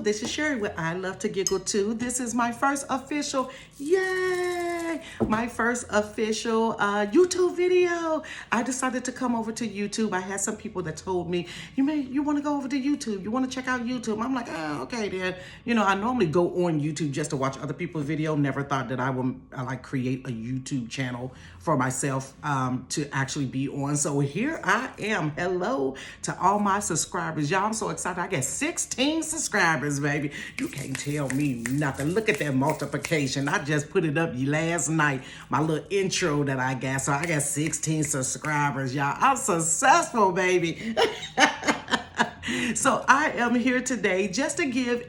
this is Sherry with I Love to Giggle Too. This is my first official, yay, my first official YouTube video. I decided to come over to YouTube. I had some people that told me, you want to go over to YouTube? You want to check out YouTube? I'm like, oh, okay then. You know, I normally go on YouTube just to watch other people's video. Never thought that I would like create a YouTube channel for myself to actually be on. So here I am. Hello to all my subscribers. Y'all, I'm so excited. I got 16 subscribers, baby. You can't tell me nothing. Look at that multiplication. I just put it up last night, my little intro that I got. So I got 16 subscribers, y'all. I'm successful, baby. So I am here today just to give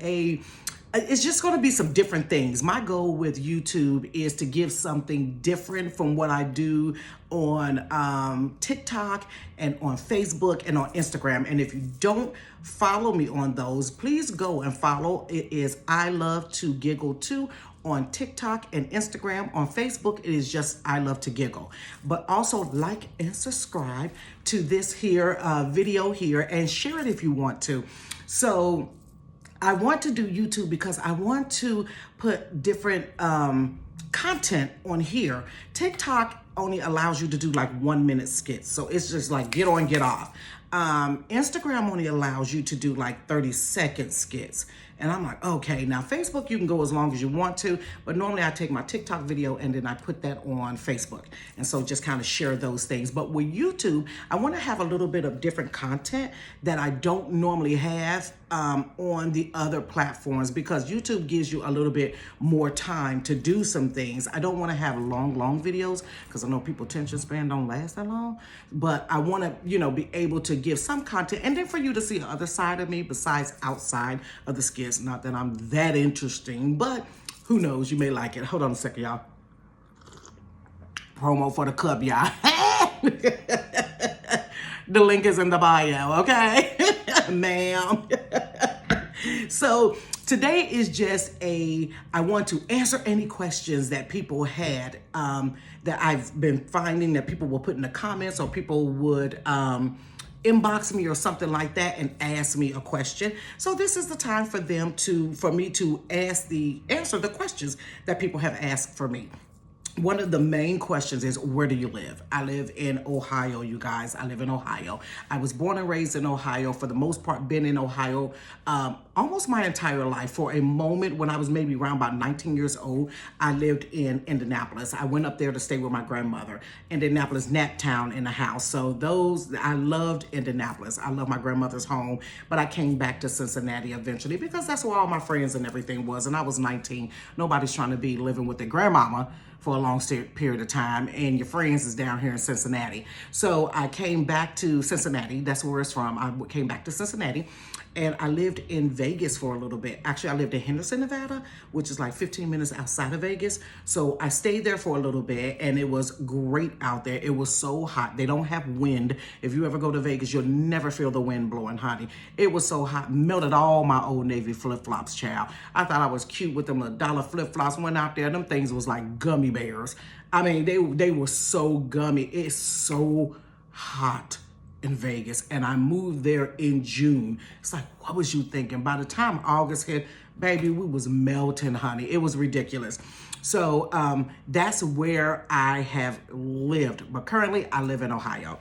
it's just going to be some different things. My goal with YouTube is to give something different from what I do on TikTok and on Facebook and on Instagram. And if you don't follow me on those, please go and follow. It is I Love to Giggle Too on TikTok and Instagram. On Facebook, it is just I Love to Giggle. But also like and subscribe to this here video here and share it if you want to. So I want to do YouTube because I want to put different content on here. TikTok only allows you to do like 1 minute skits. So it's just like get on, get off. Instagram only allows you to do like 30-second skits. And I'm like, okay, now Facebook, you can go as long as you want to, but normally I take my TikTok video and then I put that on Facebook. And so just kind of share those things. But with YouTube, I want to have a little bit of different content that I don't normally have on the other platforms, because YouTube gives you a little bit more time to do some things. I don't want to have long videos because I know people attention span don't last that long, but I want to, you know, be able to give some content and then for you to see the other side of me besides outside of the skits. Not that I'm that interesting, but who knows, you may like it. Hold on a second, y'all. Promo for the cup, y'all. The link is in the bio, okay? Ma'am. So today is just I want to answer any questions that people had that I've been finding that people will put in the comments, or people would inbox me or something like that and ask me a question. So this is the time for me to answer the questions that people have asked for me. One of the main questions is, where do you live? I live in Ohio, you guys. I live in Ohio. I was born and raised in Ohio. For the most part, been in Ohio almost my entire life. For a moment, when I was maybe around about 19 years old, I lived in Indianapolis. I went up there to stay with my grandmother. Indianapolis, Naptown in the house. So I loved Indianapolis. I love my grandmother's home, but I came back to Cincinnati eventually because that's where all my friends and everything was. And I was 19. Nobody's trying to be living with their grandmama for a long period of time, and your friends is down here in Cincinnati. So I came back to Cincinnati. That's where it's from. I came back to Cincinnati, and I lived in Vegas for a little bit. Actually, I lived in Henderson, Nevada, which is like 15 minutes outside of Vegas. So I stayed there for a little bit, and it was great out there. It was so hot. They don't have wind. If you ever go to Vegas, you'll never feel the wind blowing, honey. It was so hot. Melted all my Old Navy flip-flops, child. I thought I was cute with them little dollar flip-flops. Went out there, them things was like gummy bears. I mean, they were so gummy. It's so hot in Vegas, and I moved there in June. It's like, what was you thinking? By the time August hit, baby, we was melting, honey. It was ridiculous. So that's where I have lived. But currently, I live in Ohio.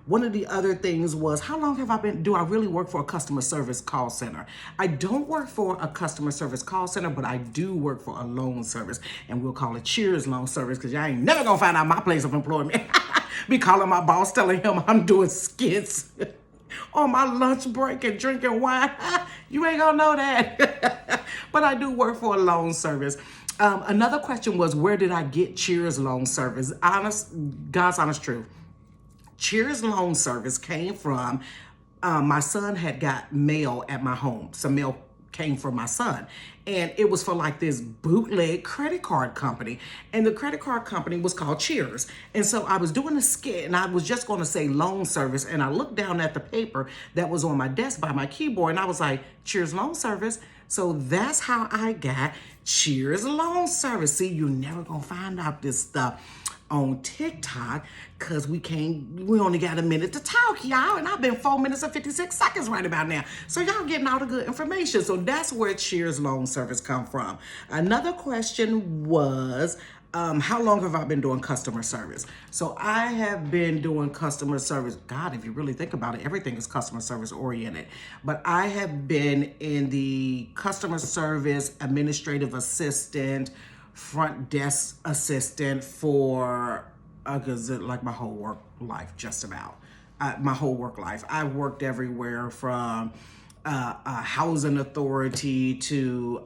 One of the other things was, how long do I really work for a customer service call center? I don't work for a customer service call center, but I do work for a loan service, and we'll call it Cheers Loan Service, because y'all ain't never gonna find out my place of employment. Be calling my boss, telling him I'm doing skits on my lunch break and drinking wine. You ain't gonna know that. But I do work for a loan service. Another question was, where did I get Cheers Loan Service? God's honest truth. Cheers Loan Service came from, my son had got mail at my home. Some mail came from my son, and it was for like this bootleg credit card company, and the credit card company was called Cheers. And so I was doing a skit, and I was just going to say loan service, and I looked down at the paper that was on my desk by my keyboard, and I was like, Cheers Loan Service. So that's how I got Cheers Loan Service. See, you're never gonna find out this stuff. on TikTok because we only got a minute to talk, y'all, and I've been 4 minutes and 56 seconds right about now. So y'all getting all the good information. So that's where Cheers Loan Service come from. Another question was, how long have I been doing customer service? So I have been doing customer service. God, if you really think about it, everything is customer service oriented. But I have been in the customer service, administrative assistant, front desk assistant for like my whole work life, just about. My whole work life. I've worked everywhere from a housing authority to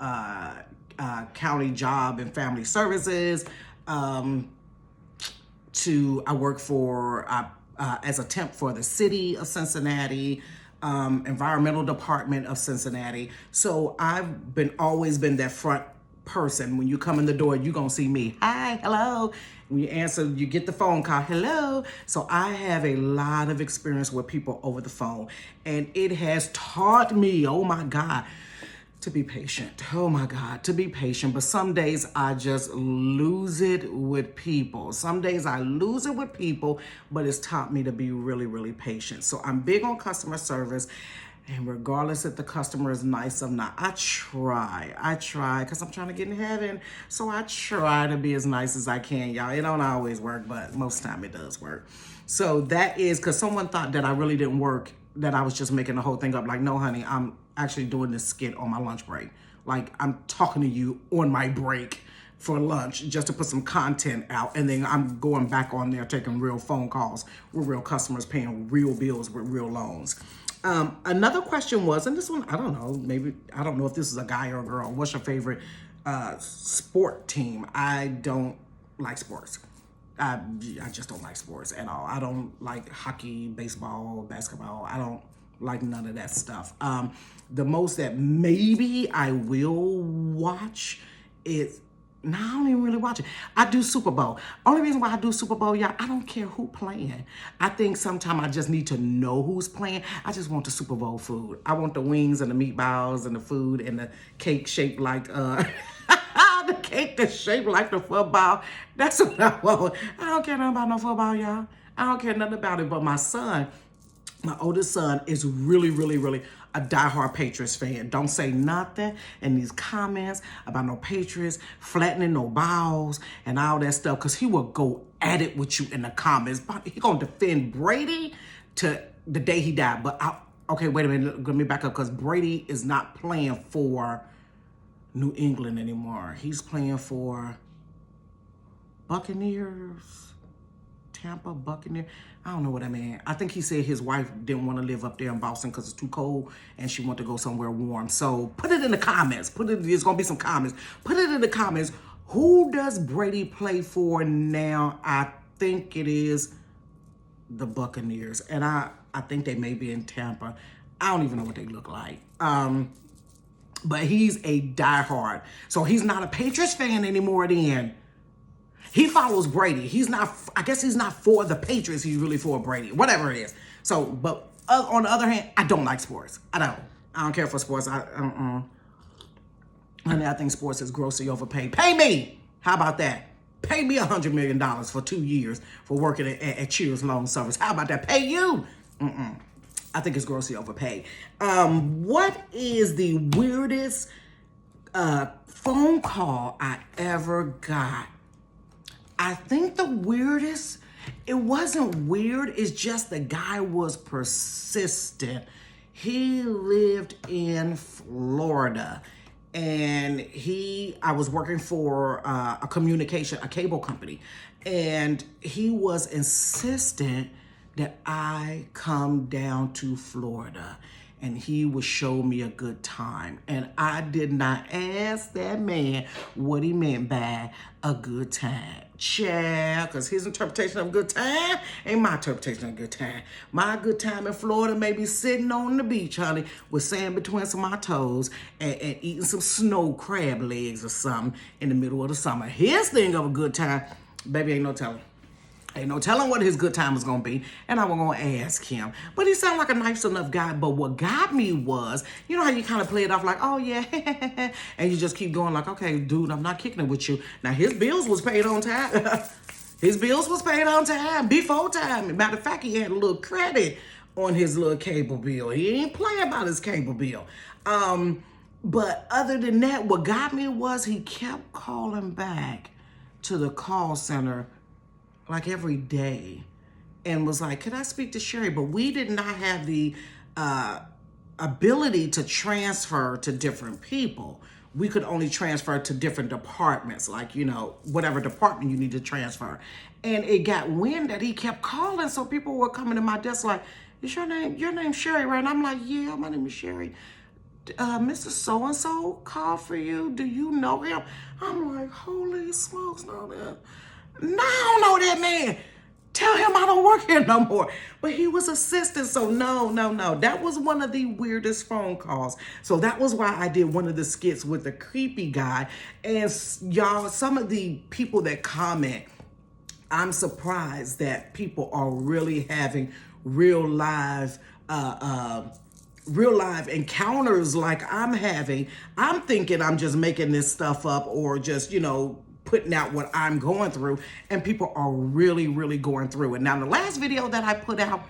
county job and family services, to I work for as a temp for the city of Cincinnati, environmental department of Cincinnati. So I've always been that front person. When you come in the door, you're gonna see me. Hi, hello. When you answer, you get the phone call, hello. So I have a lot of experience with people over the phone, and it has taught me, oh my God, to be patient. Oh my God, to be patient. But some days I just lose it with people. Some days I lose it with people, but it's taught me to be really, really patient. So I'm big on customer service. And regardless if the customer is nice or not, I try because I'm trying to get in heaven. So I try to be as nice as I can, y'all. It don't always work, but most of the time it does work. So that is because someone thought that I really didn't work, that I was just making the whole thing up. Like, no, honey, I'm actually doing this skit on my lunch break. Like, I'm talking to you on my break for lunch just to put some content out. And then I'm going back on there taking real phone calls with real customers, paying real bills with real loans. Another question was, and this one, I don't know if this is a guy or a girl. What's your favorite sport team? I don't like sports. I just don't like sports at all. I don't like hockey, baseball, basketball. I don't like none of that stuff. The most that maybe I will watch is, no, I don't even really watch it. I do Super Bowl. Only reason why I do Super Bowl, y'all, I don't care who playing. I think sometimes I just need to know who's playing. I just want the Super Bowl food. I want the wings and the meatballs and the food and the cake shaped like, the cake that's shaped like the football. That's what I want. I don't care nothing about no football, y'all. I don't care nothing about it. But my oldest son is really, really, really a diehard Patriots fan. Don't say nothing in these comments about no Patriots, flattening no balls, and all that stuff, because he will go at it with you in the comments. But he gonna defend Brady to the day he died. But okay, wait a minute, let me back up, because Brady is not playing for New England anymore. He's playing for Buccaneers, Tampa Buccaneers. I don't know what I mean. I think he said his wife didn't want to live up there in Boston because it's too cold and she wanted to go somewhere warm. So put it in the comments. There's going to be some comments. Put it in the comments. Who does Brady play for now? I think it is the Buccaneers. And I think they may be in Tampa. I don't even know what they look like. But he's a diehard. So he's not a Patriots fan anymore then. He follows Brady. I guess he's not for the Patriots. He's really for Brady, whatever it is. So, but on the other hand, I don't like sports. I don't care for sports. Honey, I think sports is grossly overpaid. Pay me. How about that? Pay me $100 million for 2 years for working at Cheers Loan Service. How about that? Pay you. I think it's grossly overpaid. What is the weirdest phone call I ever got? I think the weirdest, it wasn't weird, it's just the guy was persistent. He lived in Florida, and I was working for a cable company, and he was insistent that I come down to Florida and he would show me a good time. And I did not ask that man what he meant by a good time. Child, because his interpretation of good time ain't my interpretation of good time. My good time in Florida may be sitting on the beach, honey, with sand between some of my toes and eating some snow crab legs or something in the middle of the summer. His thing of a good time, baby, ain't no telling. Ain't no telling what his good time was going to be, and I was going to ask him. But he sounded like a nice enough guy, but what got me was, you know how you kind of play it off like, oh, yeah, and you just keep going like, okay, dude, I'm not kicking it with you. Now, his bills was paid on time. His bills was paid on time, before time. Matter of fact, he had a little credit on his little cable bill. He ain't playing about his cable bill. But other than that, what got me was he kept calling back to the call center like every day and was like, "Can I speak to Sherry?" But we did not have the ability to transfer to different people. We could only transfer to different departments, like, whatever department you need to transfer. And it got wind that he kept calling, so people were coming to my desk like, "Is your name's Sherry, right?" And I'm like, "Yeah, my name is Sherry. Mr. So-and-so called for you. Do you know him?" I'm like, holy smokes, no, I don't know that man. Tell him I don't work here no more. But he was assistant, so no. That was one of the weirdest phone calls. So that was why I did one of the skits with the creepy guy. And y'all, some of the people that comment, I'm surprised that people are really having real live encounters like I'm having. I'm thinking I'm just making this stuff up or just, putting out what I'm going through, and people are really, really going through it. Now, the last video that I put out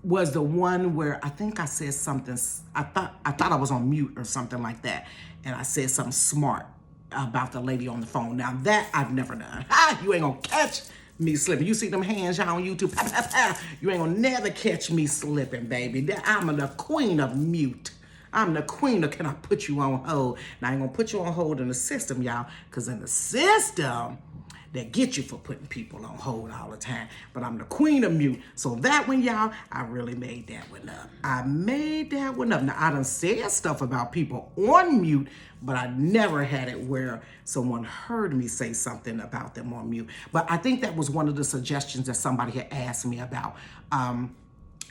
was the one where I think I said something, I thought I was on mute or something like that, and I said something smart about the lady on the phone. Now, that I've never done. You ain't gonna catch me slipping. You see them hands y'all on YouTube, you ain't gonna never catch me slipping, baby. I'm the queen of mute. I'm the queen of can I put you on hold. Now, I ain't gonna put you on hold in the system, y'all, because in the system, they get you for putting people on hold all the time. But I'm the queen of mute. So that one, y'all, I really made that one up. I made that one up. Now, I done said stuff about people on mute, but I never had it where someone heard me say something about them on mute. But I think that was one of the suggestions that somebody had asked me about.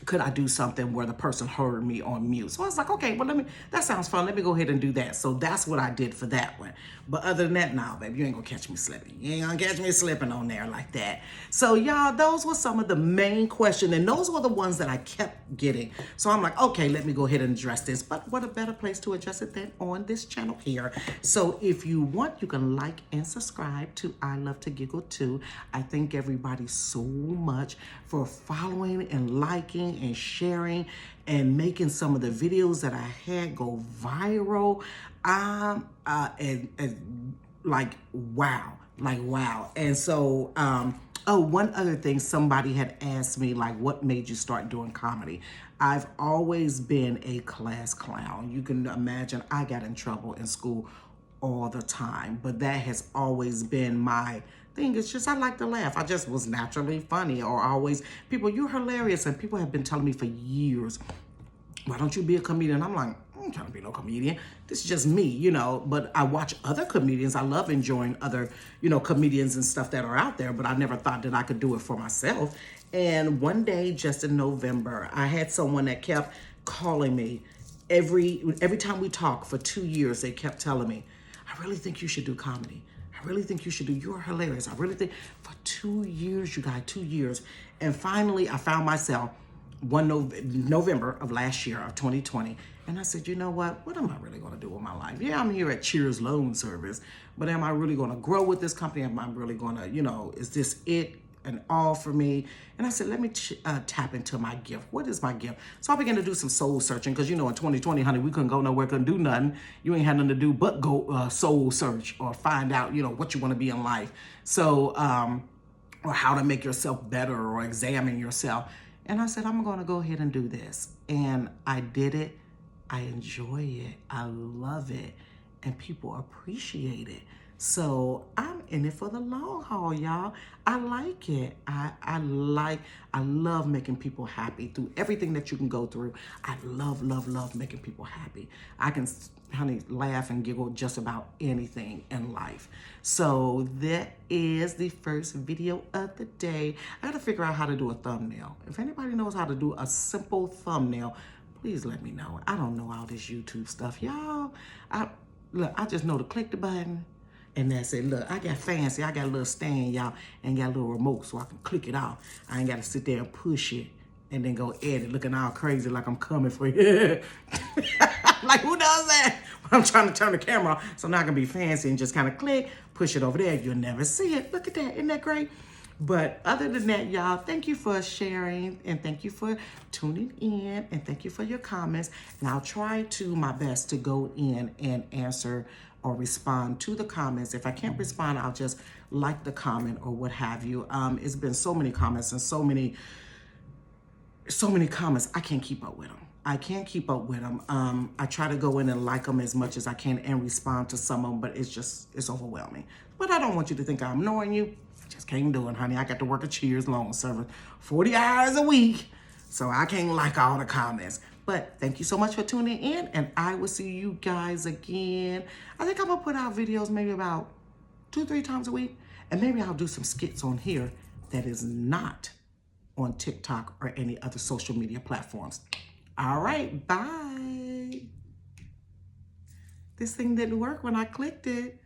Could I do something where the person heard me on mute? So I was like, okay, well, that sounds fun. Let me go ahead and do that. So that's what I did for that one. But other than that, nah, baby, you ain't gonna catch me slipping. You ain't gonna catch me slipping on there like that. So y'all, those were some of the main questions, and those were the ones that I kept getting. So I'm like, okay, let me go ahead and address this. But what a better place to address it than on this channel here. So if you want, you can like and subscribe to I Love to Giggle Too. I thank everybody so much for following and liking and sharing and making some of the videos that I had go viral. Wow. And so, one other thing, somebody had asked me, like, what made you start doing comedy? I've always been a class clown. You can imagine I got in trouble in school all the time, but that has always been my thing. It's just I like to laugh. I just was naturally funny, or always, people, you're hilarious. And people have been telling me for years, why don't you be a comedian? I'm like, I'm trying to be no comedian. This is just me, but I watch other comedians. I love enjoying other, comedians and stuff that are out there, but I never thought that I could do it for myself. And one day, just in November, I had someone that kept calling me every time we talked for 2 years. They kept telling me, I really think you should do comedy. I really think you should do, you're hilarious. I really think, for 2 years, you guys, 2 years. And finally, I found myself November of last year, of 2020. And I said, you know what am I really gonna do with my life? Yeah, I'm here at Cheers Loan Service, but am I really gonna grow with this company? Am I really gonna, is this it and all for me? And I said, let me tap into my gift. What is my gift? So I began to do some soul searching, because in 2020, honey, we couldn't go nowhere, couldn't do nothing. You ain't had nothing to do but go soul search or find out, what you wanna be in life. So, or how to make yourself better or examine yourself. And I said, I'm gonna go ahead and do this. And I did it. I enjoy it. I love it. And people appreciate it. So I'm in it for the long haul, y'all. I like it. I love making people happy through everything that you can go through. I love making people happy. I can, honey, laugh and giggle just about anything in life. So that is the first video of the day. I gotta figure out how to do a thumbnail. If anybody knows how to do a simple thumbnail, please let me know. I don't know all this YouTube stuff, y'all. I just know to click the button, and that's it. Look, I got fancy. I got a little stand, y'all, and got a little remote so I can click it off. I ain't got to sit there and push it and then go edit, looking all crazy like I'm coming for you. Like, who does that? I'm trying to turn the camera off, so now I can be fancy and just kind of click, push it over there. You'll never see it. Look at that. Isn't that great? But other than that, y'all, thank you for sharing and thank you for tuning in and thank you for your comments. And I'll try to my best to go in and answer or respond to the comments. If I can't respond, I'll just like the comment or what have you. It's been so many comments and so many comments. I can't keep up with them. I can't keep up with them. I try to go in and like them as much as I can and respond to some of them, but it's overwhelming. But I don't want you to think I'm ignoring you. I just can't do it, honey. I got to work a Cheers long service 40 hours a week, so I can't like all the comments. But thank you so much for tuning in, and I will see you guys again. I think I'm gonna put out videos maybe about 2-3 times a week, and maybe I'll do some skits on here that is not on TikTok or any other social media platforms. All right, bye. This thing didn't work when I clicked it.